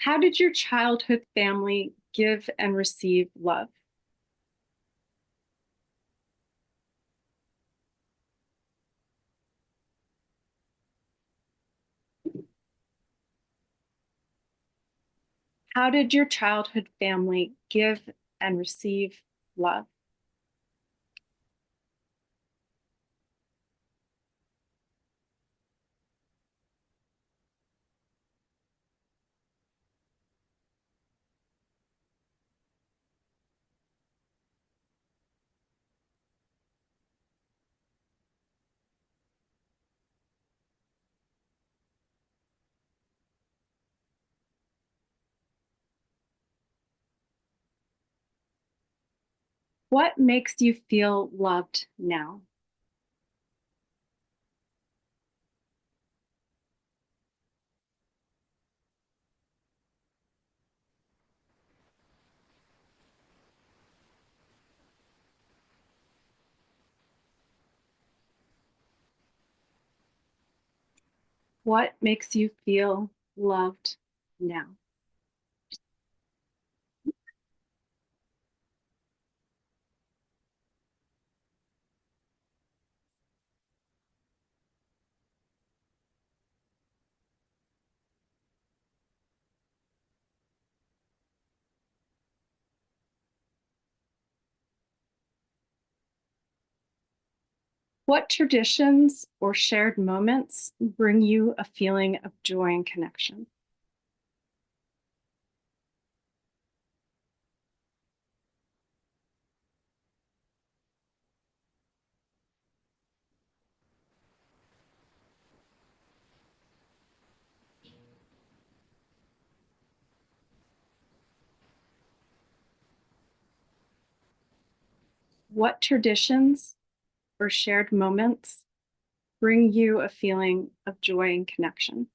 How did your childhood family give and receive love? How did your childhood family give and receive love? What makes you feel loved now? What makes you feel loved now? What traditions or shared moments bring you a feeling of joy and connection? What traditions or shared moments bring you a feeling of joy and connection?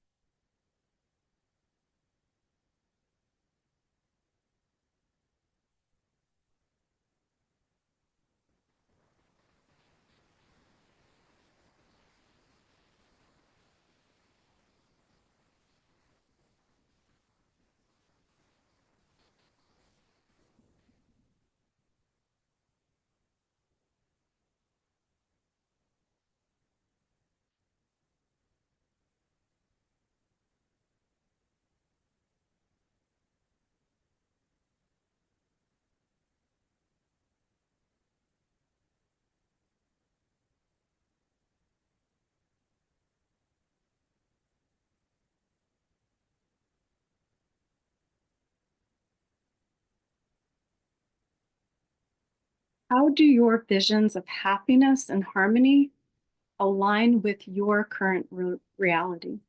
How do your visions of happiness and harmony align with your current reality?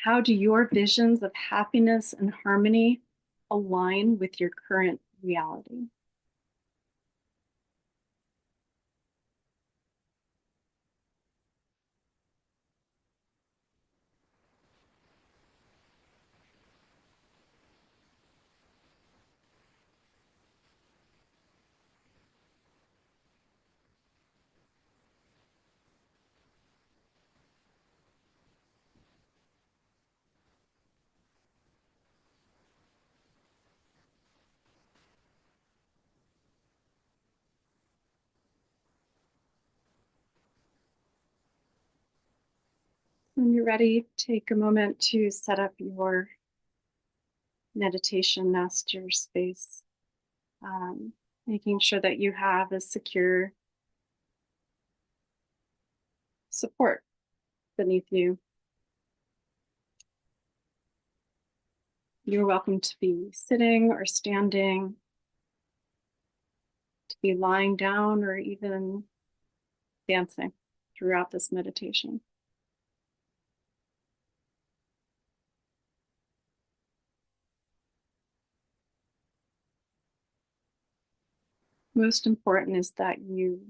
How do your visions of happiness and harmony align with your current reality? When you're ready, take a moment to set up your meditation master space, um, making sure that you have a secure support beneath you. You're welcome to be sitting or standing, to be lying down, or even dancing throughout this meditation. Most important is that you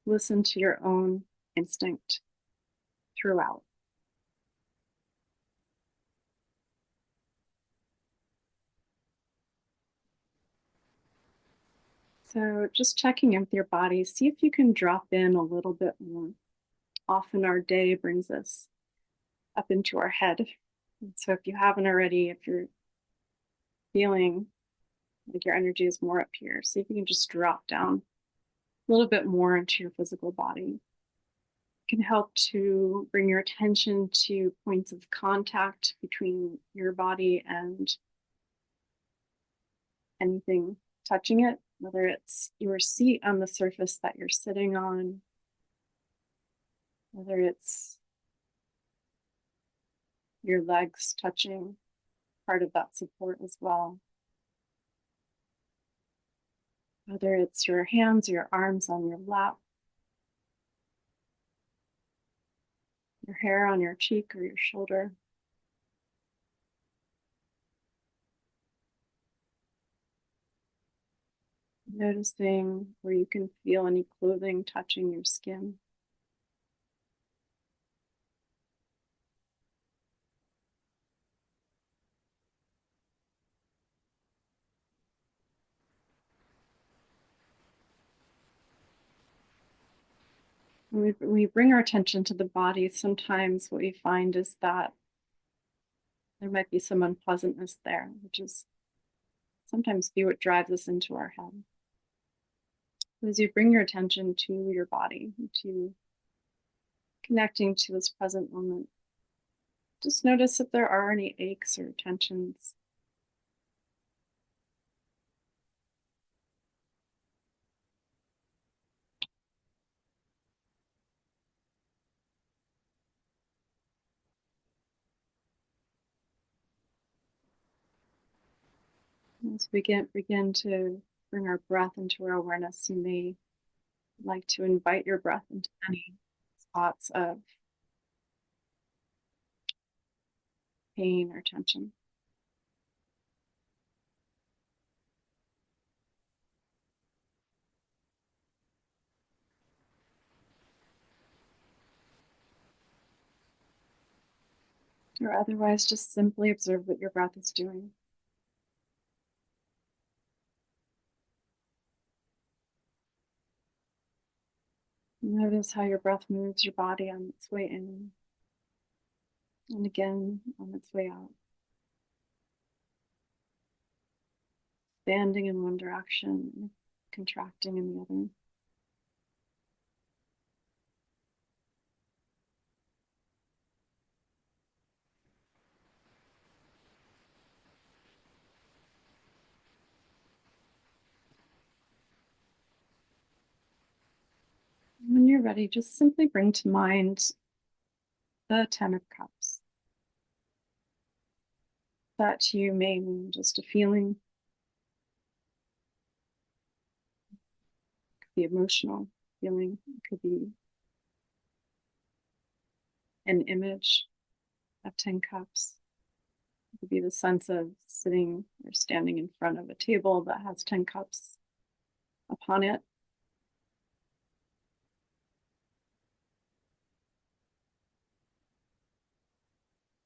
listen to your own instinct throughout. So just checking in with your body, see if you can drop in a little bit more. Often our day brings us up into our head. And so if you haven't already, if you're feeling like your energy is more up here, see if you can just drop down a little bit more into your physical body. It can help to bring your attention to points of contact between your body and anything touching it, whether it's your seat on the surface that you're sitting on, whether it's your legs touching part of that support as well, whether it's your hands, your arms on your lap, your hair on your cheek or your shoulder. Noticing where you can feel any clothing touching your skin. When we bring our attention to the body, sometimes what we find is that there might be some unpleasantness there, which is sometimes be what drives us into our head. As you bring your attention to your body, to connecting to this present moment, just notice if there are any aches or tensions. As we begin to bring our breath into our awareness, you may like to invite your breath into any spots of pain or tension. Or otherwise, just simply observe what your breath is doing. Notice how your breath moves your body on its way in and again on its way out. Expanding in one direction, contracting in the other. When you're ready, just simply bring to mind the Ten of Cups. That to you may mean just a feeling, it could be emotional feeling, it could be an image of 10 cups. It could be the sense of sitting or standing in front of a table that has 10 cups upon it.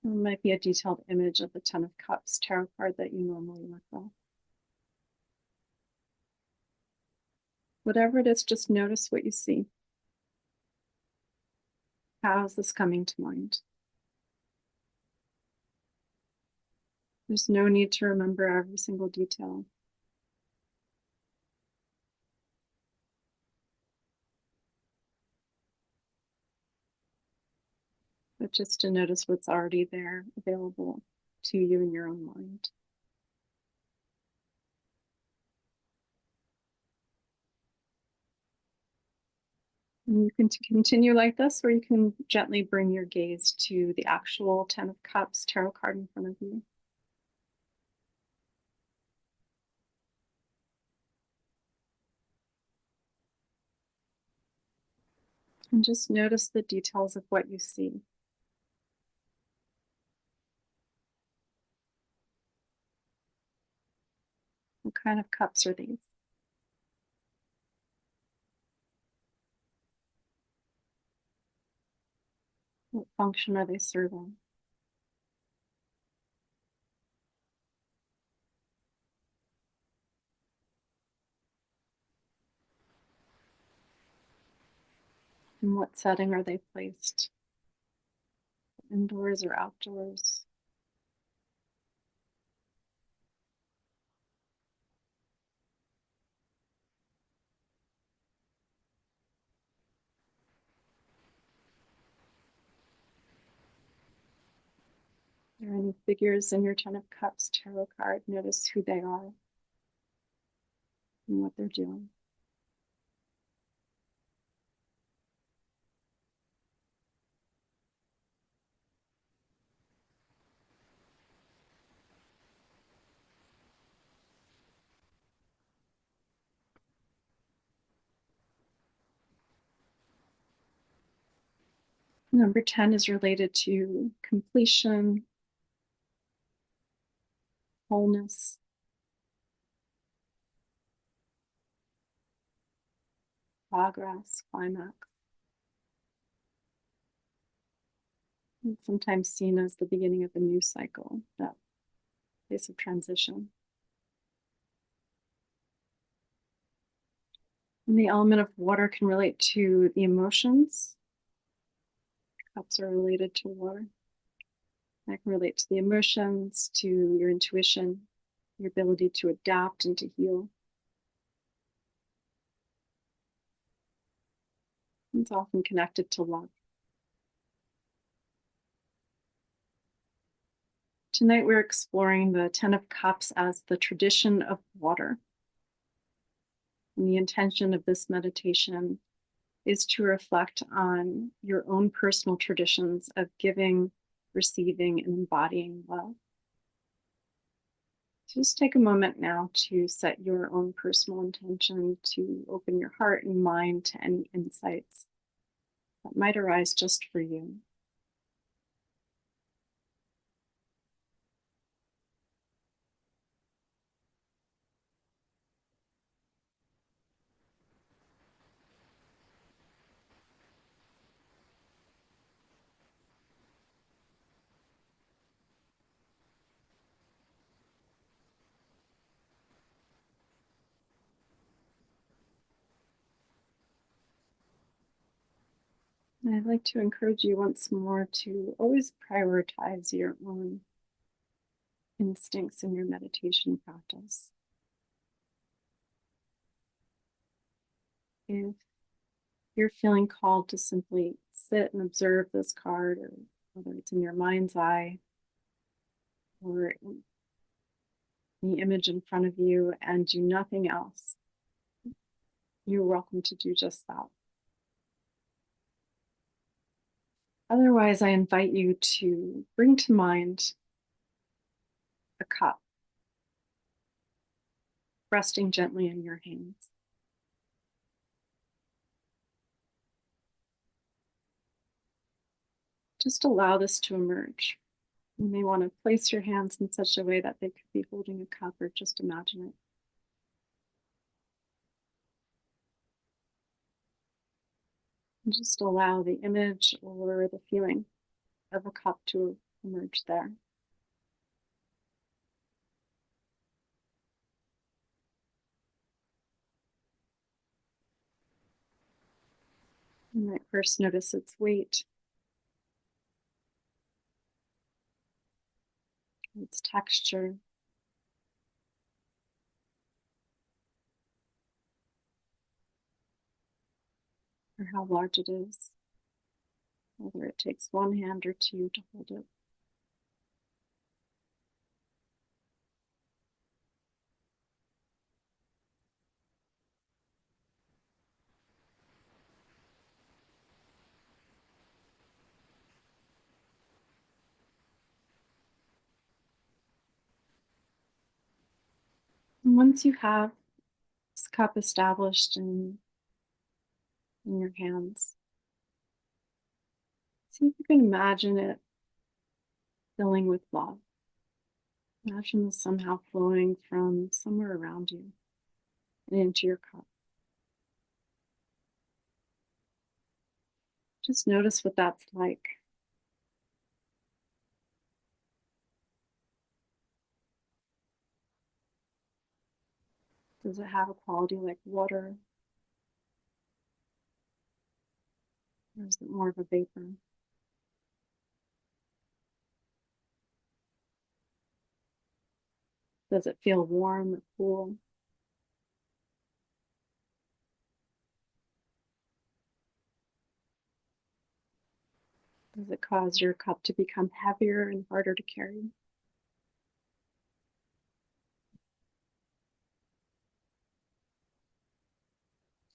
It might be a detailed image of the Ten of Cups tarot card that you normally work with. Whatever it is, just notice what you see. How is this coming to mind? There's no need to remember every single detail. But just to notice what's already there, available to you in your own mind. And you can continue like this, or you can gently bring your gaze to the actual Ten of Cups tarot card in front of you. And just notice the details of what you see. What kind of cups are these? What function are they serving? In what setting are they placed? Indoors or outdoors? Are there any figures in your Ten of Cups tarot card? Notice who they are and what they're doing. Number 10 is related to completion, wholeness, progress, climax. It's sometimes seen as the beginning of a new cycle, that place of transition. And the element of water can relate to the emotions. Cups are related to water. That can relate to the emotions, to your intuition, your ability to adapt and to heal. It's often connected to love. Tonight we're exploring the Ten of Cups as the tradition of water. And the intention of this meditation is to reflect on your own personal traditions of giving, receiving, and embodying love. So just take a moment now to set your own personal intention to open your heart and mind to any insights that might arise just for you. And I'd like to encourage you once more to always prioritize your own instincts in your meditation practice. If you're feeling called to simply sit and observe this card, or whether it's in your mind's eye or in the image in front of you, and do nothing else, you're welcome to do just that. Otherwise, I invite you to bring to mind a cup resting gently in your hands. Just allow this to emerge. You may want to place your hands in such a way that they could be holding a cup, or just imagine it. And just allow the image or the feeling of a cup to emerge there. You might first notice its weight, its texture, or how large it is, whether it takes one hand or two to hold it. And once you have this cup established in your hands, see if you can imagine it filling with love. Imagine this somehow flowing from somewhere around you and into your cup. Just notice what that's like. Does it have a quality like water? Or is it more of a vapor? Does it feel warm or cool? Does it cause your cup to become heavier and harder to carry?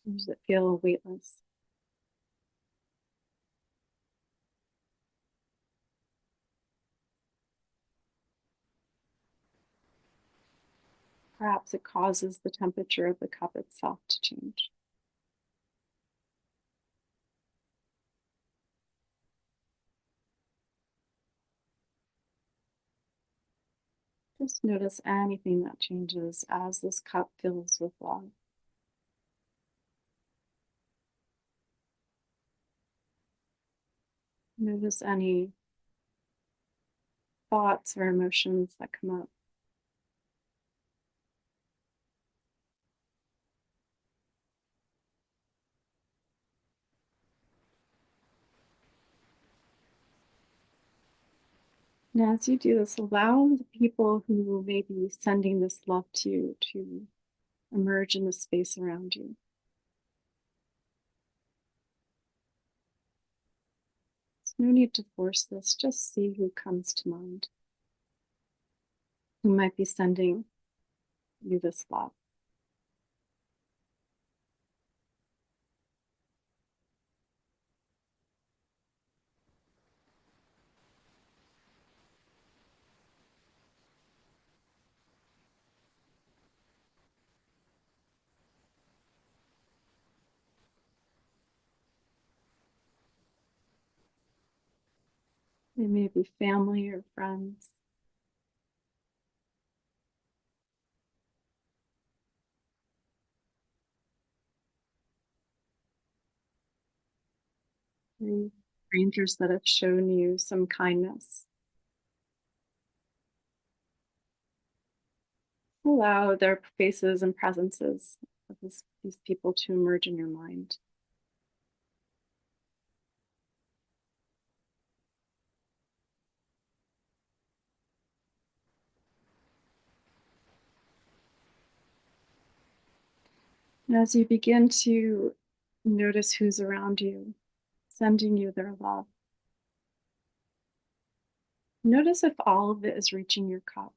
Or does it feel weightless? Perhaps it causes the temperature of the cup itself to change. Just notice anything that changes as this cup fills with love. Notice any thoughts or emotions that come up. And as you do this, allow the people who may be sending this love to you to emerge in the space around you. There's no need to force this, just see who comes to mind, who might be sending you this love. They may be family or friends. Maybe strangers that have shown you some kindness. Allow their faces and presences of these people to emerge in your mind. And as you begin to notice who's around you, sending you their love, notice if all of it is reaching your cup.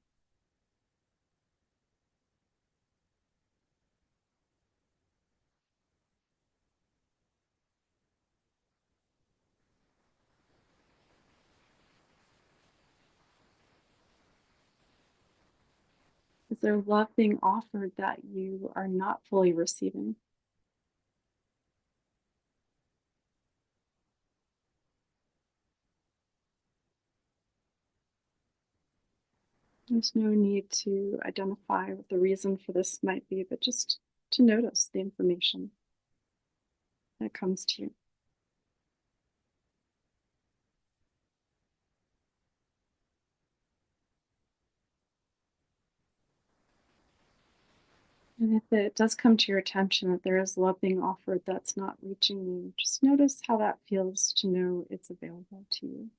Is there love being offered that you are not fully receiving? There's no need to identify what the reason for this might be, but just to notice the information that comes to you. And if it does come to your attention that there is love being offered that's not reaching you, just notice how that feels to know it's available to you.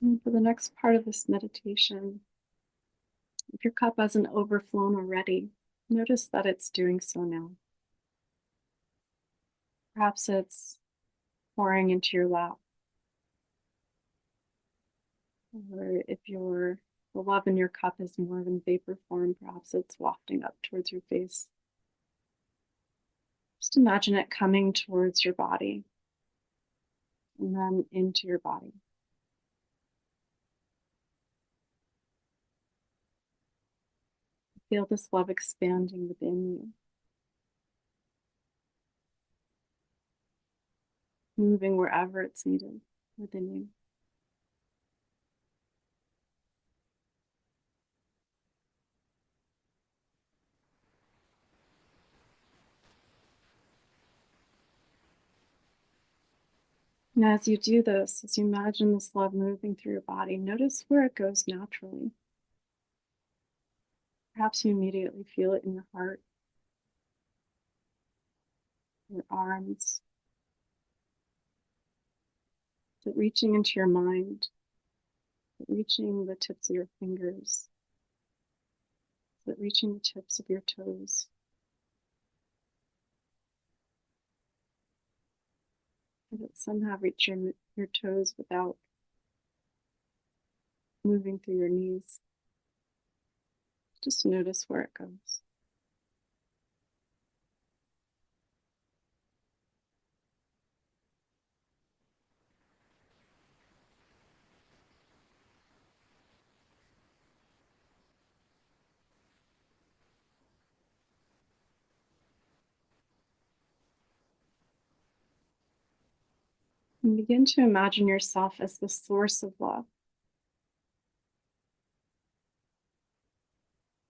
And for the next part of this meditation, if your cup hasn't overflown already, notice that it's doing so now. Perhaps it's pouring into your lap, or if the love in your cup is more in vapor form, perhaps it's wafting up towards your face. Just imagine it coming towards your body and then into your body. Feel this love expanding within you, moving wherever it's needed within you. And as you do this, as you imagine this love moving through your body, notice where it goes naturally. Perhaps you immediately feel it in your heart, your arms, but reaching into your mind, reaching the tips of your fingers, but reaching the tips of your toes. Let it somehow reach your toes without moving through your knees. Just notice where it goes. And begin to imagine yourself as the source of love,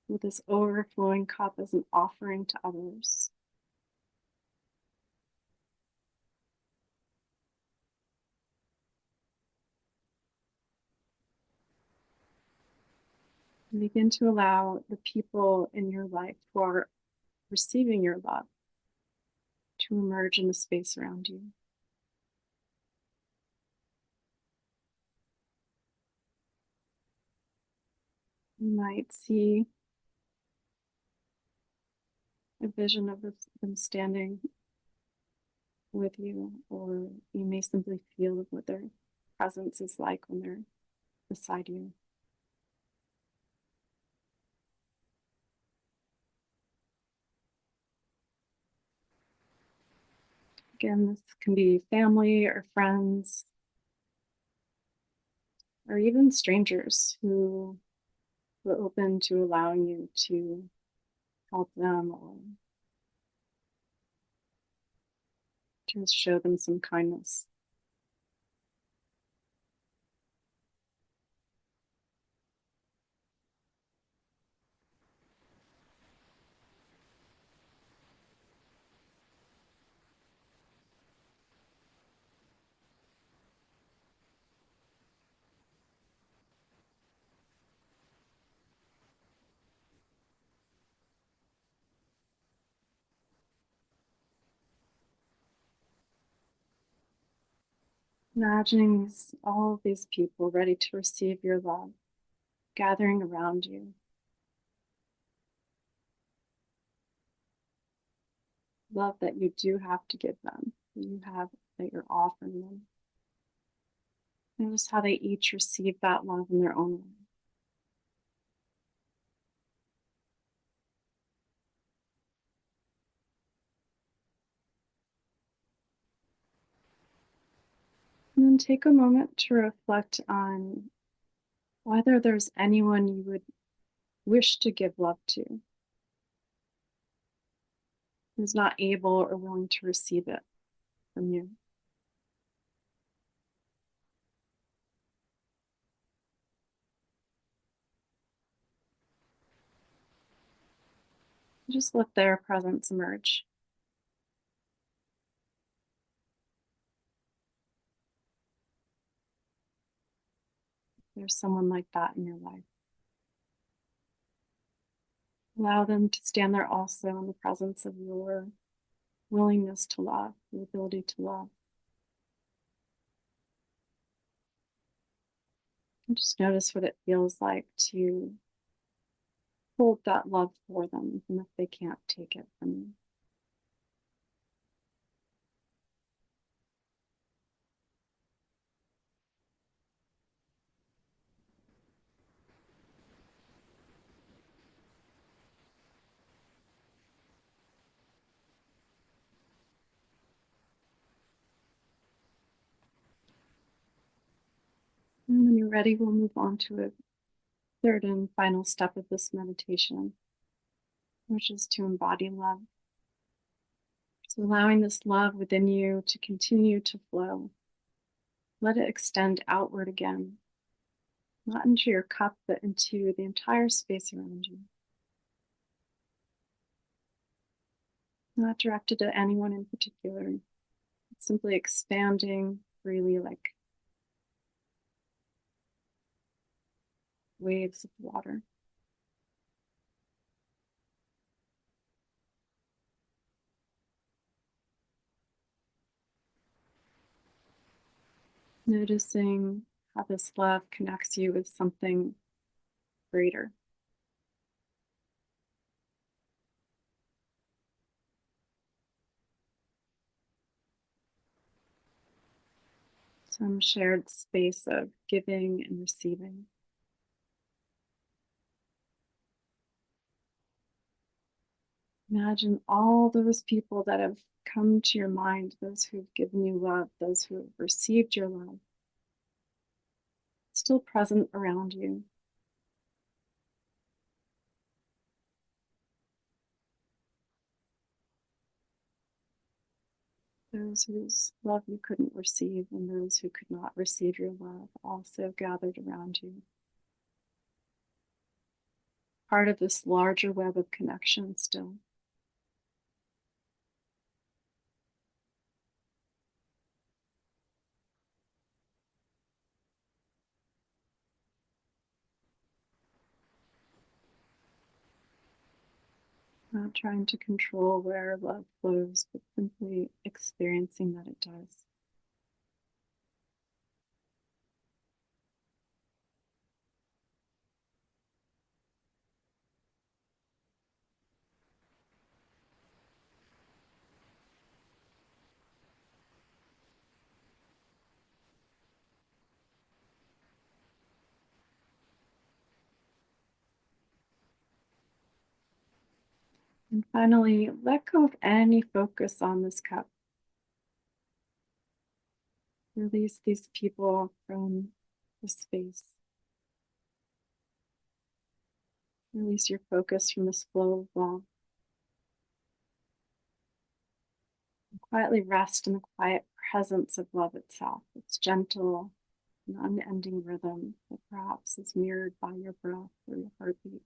with this overflowing cup as an offering to others. And begin to allow the people in your life who are receiving your love to emerge in the space around you. You might see a vision of them standing with you, or you may simply feel what their presence is like when they're beside you. Again, this can be family or friends, or even strangers who are open to allowing you to help them or to show them some kindness. Imagining all of these people ready to receive your love, gathering around you. Love that you do have to give them, that you're offering them. Notice how they each receive that love in their own way. And then take a moment to reflect on whether there's anyone you would wish to give love to who's not able or willing to receive it from you. Just let their presence emerge. If there's someone like that in your life, allow them to stand there also in the presence of your willingness to love, your ability to love. And just notice what it feels like to hold that love for them, even if they can't take it from you. ready, we'll move on to a third and final step of this meditation, which is to embody love. So, allowing this love within you to continue to flow. Let it extend outward again, not into your cup, but into the entire space around you. Not directed at anyone in particular. It's simply expanding freely like waves of water. Noticing how this love connects you with something greater. Some shared space of giving and receiving. Imagine all those people that have come to your mind, those who've given you love, those who have received your love, still present around you. Those whose love you couldn't receive, and those who could not receive your love also gathered around you. Part of this larger web of connection still. Not trying to control where love flows, but simply experiencing that it does. And finally, let go of any focus on this cup. Release these people from the space. Release your focus from this flow of love. And quietly rest in the quiet presence of love itself. It's gentle, an unending rhythm that perhaps is mirrored by your breath or your heartbeat.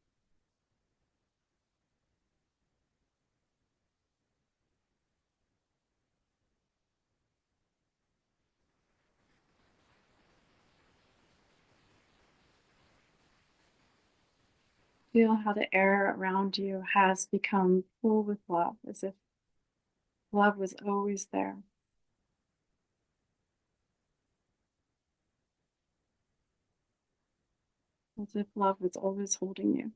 Feel how the air around you has become full with love, as if love was always there. As if love was always holding you.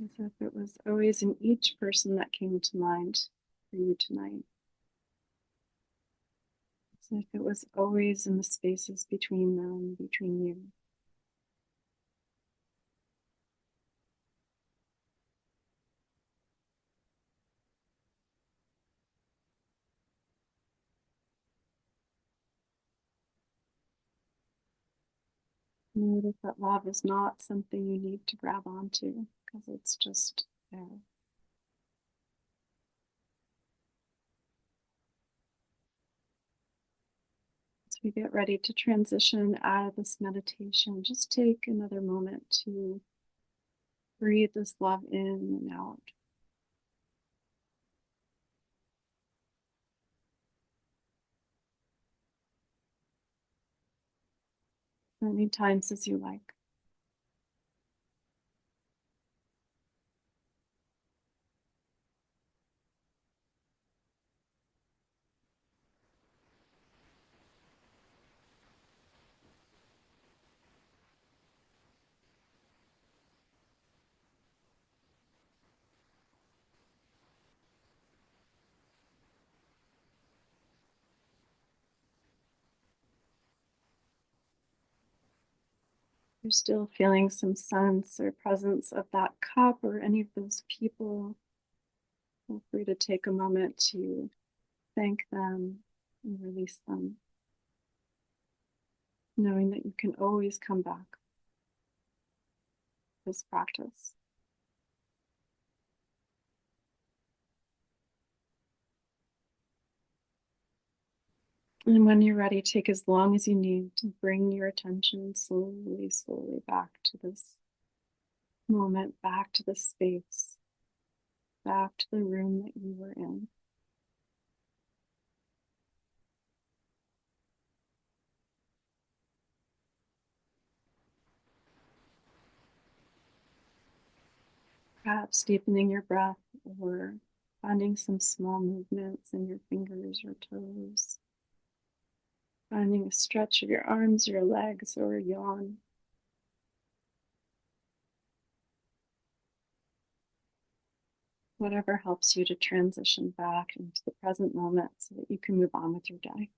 As if it was always in each person that came to mind for you tonight. As if it was always in the spaces between them, between you. Notice that love is not something you need to grab onto, because it's just there. As we get ready to transition out of this meditation, just take another moment to breathe this love in and out. As many times as you like. you're still feeling some sense or presence of that cup or any of those people, feel free to take a moment to thank them and release them, knowing that you can always come back to this practice. And when you're ready, take as long as you need to bring your attention slowly, slowly back to this moment, back to the space, back to the room that you were in. Perhaps deepening your breath or finding some small movements in your fingers or toes. Finding a stretch of your arms, your legs, or a yawn. Whatever helps you to transition back into the present moment so that you can move on with your day.